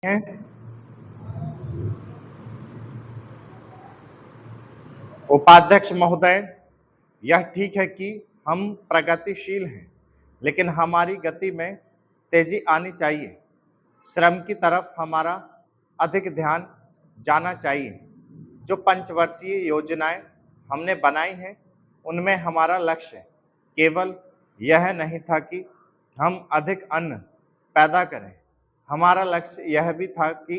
हैं। उपाध्यक्ष महोदय, यह ठीक है कि हम प्रगतिशील हैं, लेकिन हमारी गति में तेजी आनी चाहिए। श्रम की तरफ हमारा अधिक ध्यान जाना चाहिए। जो पंचवर्षीय योजनाएं हमने बनाई हैं, उनमें हमारा लक्ष्य केवल यह नहीं था कि हम अधिक अन्न पैदा करें। हमारा लक्ष्य यह भी था कि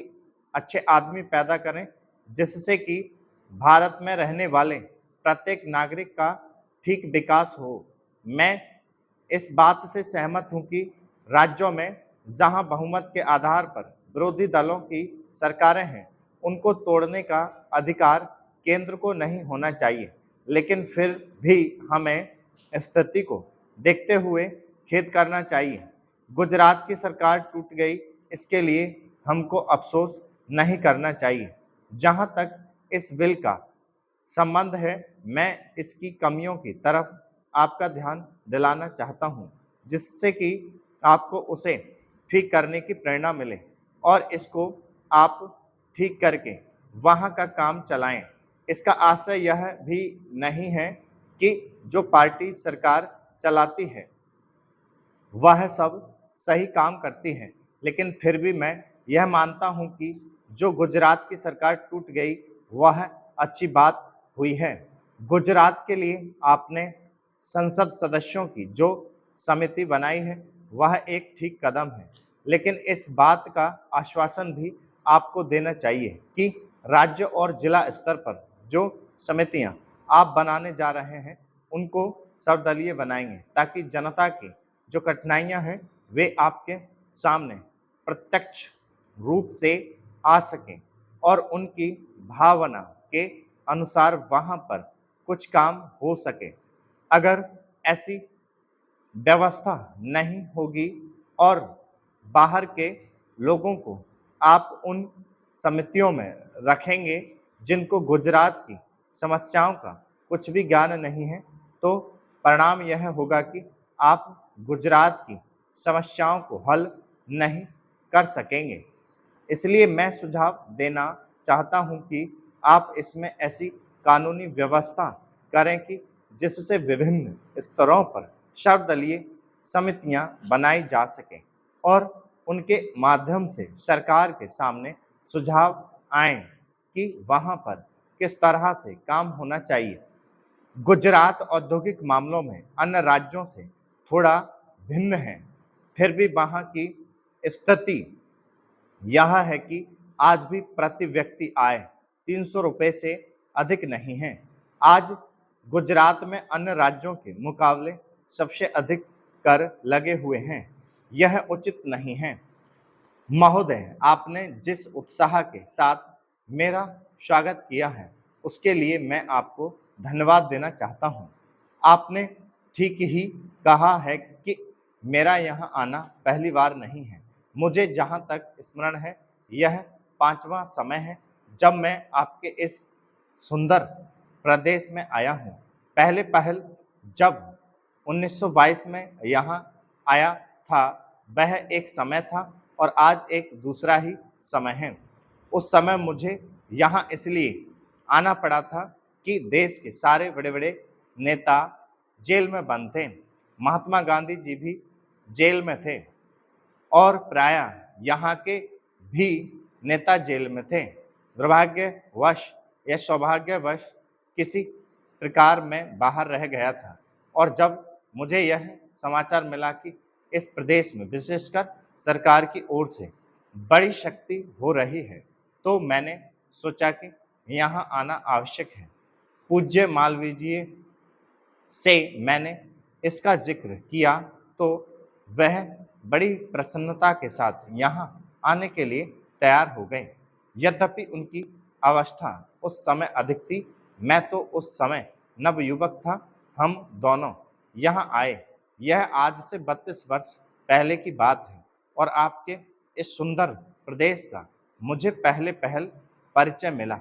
अच्छे आदमी पैदा करें, जिससे कि भारत में रहने वाले प्रत्येक नागरिक का ठीक विकास हो। मैं इस बात से सहमत हूं कि राज्यों में जहां बहुमत के आधार पर विरोधी दलों की सरकारें हैं, उनको तोड़ने का अधिकार केंद्र को नहीं होना चाहिए। लेकिन फिर भी हमें स्थिति को देखते हुए खेद करना चाहिए। गुजरात की सरकार टूट गई, इसके लिए हमको अफसोस नहीं करना चाहिए। जहां तक इस बिल का संबंध है, मैं इसकी कमियों की तरफ आपका ध्यान दिलाना चाहता हूं, जिससे कि आपको उसे ठीक करने की प्रेरणा मिले और इसको आप ठीक करके वहां का काम चलाएं। इसका आशय यह भी नहीं है कि जो पार्टी सरकार चलाती है वह सब सही काम करती है, लेकिन फिर भी मैं यह मानता हूं कि जो गुजरात की सरकार टूट गई वह अच्छी बात हुई है। गुजरात के लिए आपने संसद सदस्यों की जो समिति बनाई है वह एक ठीक कदम है, लेकिन इस बात का आश्वासन भी आपको देना चाहिए कि राज्य और जिला स्तर पर जो समितियां आप बनाने जा रहे हैं उनको सर्वदलीय बनाएंगे, ताकि जनता की जो कठिनाइयां हैं वे आपके सामने प्रत्यक्ष रूप से आ सकें और उनकी भावना के अनुसार वहां पर कुछ काम हो सके। अगर ऐसी व्यवस्था नहीं होगी और बाहर के लोगों को आप उन समितियों में रखेंगे जिनको गुजरात की समस्याओं का कुछ भी ज्ञान नहीं है, तो परिणाम यह होगा कि आप गुजरात की समस्याओं को हल नहीं कर सकेंगे। इसलिए मैं सुझाव देना चाहता हूं कि आप इसमें ऐसी कानूनी व्यवस्था करें कि जिससे विभिन्न स्तरों पर सर्वदलीय समितियां बनाई जा सकें और उनके माध्यम से सरकार के सामने सुझाव आए कि वहां पर किस तरह से काम होना चाहिए। गुजरात औद्योगिक मामलों में अन्य राज्यों से थोड़ा भिन्न है, फिर भी वहां की स्थिति यह है कि आज भी प्रति व्यक्ति आय 300 रुपये से अधिक नहीं है। आज गुजरात में अन्य राज्यों के मुकाबले सबसे अधिक कर लगे हुए हैं। यह उचित नहीं है। महोदय, आपने जिस उत्साह के साथ मेरा स्वागत किया है उसके लिए मैं आपको धन्यवाद देना चाहता हूं। आपने ठीक ही कहा है कि मेरा यहाँ आना पहली बार नहीं है। मुझे जहाँ तक स्मरण है यह 5वां समय है जब मैं आपके इस सुंदर प्रदेश में आया हूँ। पहल जब 1922 में यहाँ आया था वह एक समय था और आज एक दूसरा ही समय है। उस समय मुझे यहाँ इसलिए आना पड़ा था कि देश के सारे बड़े बड़े नेता जेल में बंद थे। महात्मा गांधी जी भी जेल में थे और प्रायः यहाँ के भी नेता जेल में थे। दुर्भाग्यवश या सौभाग्यवश किसी प्रकार में बाहर रह गया था और जब मुझे यह समाचार मिला कि इस प्रदेश में विशेषकर सरकार की ओर से बड़ी शक्ति हो रही है, तो मैंने सोचा कि यहाँ आना आवश्यक है। पूज्य मालवीय से मैंने इसका जिक्र किया तो वह बड़ी प्रसन्नता के साथ यहाँ आने के लिए तैयार हो गए। यद्यपि उनकी अवस्था उस समय अधिक थी, मैं तो उस समय नवयुवक था। हम दोनों यहाँ आए, यह आज से 32 वर्ष पहले की बात है और आपके इस सुंदर प्रदेश का मुझे पहल परिचय मिला।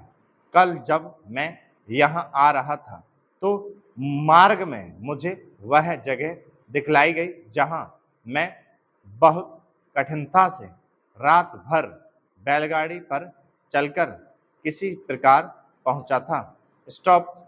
कल जब मैं यहाँ आ रहा था तो मार्ग में मुझे वह जगह दिखलाई गई जहाँ मैं बहुत कठिनता से रात भर बैलगाड़ी पर चलकर किसी प्रकार पहुंचा था। स्टॉप।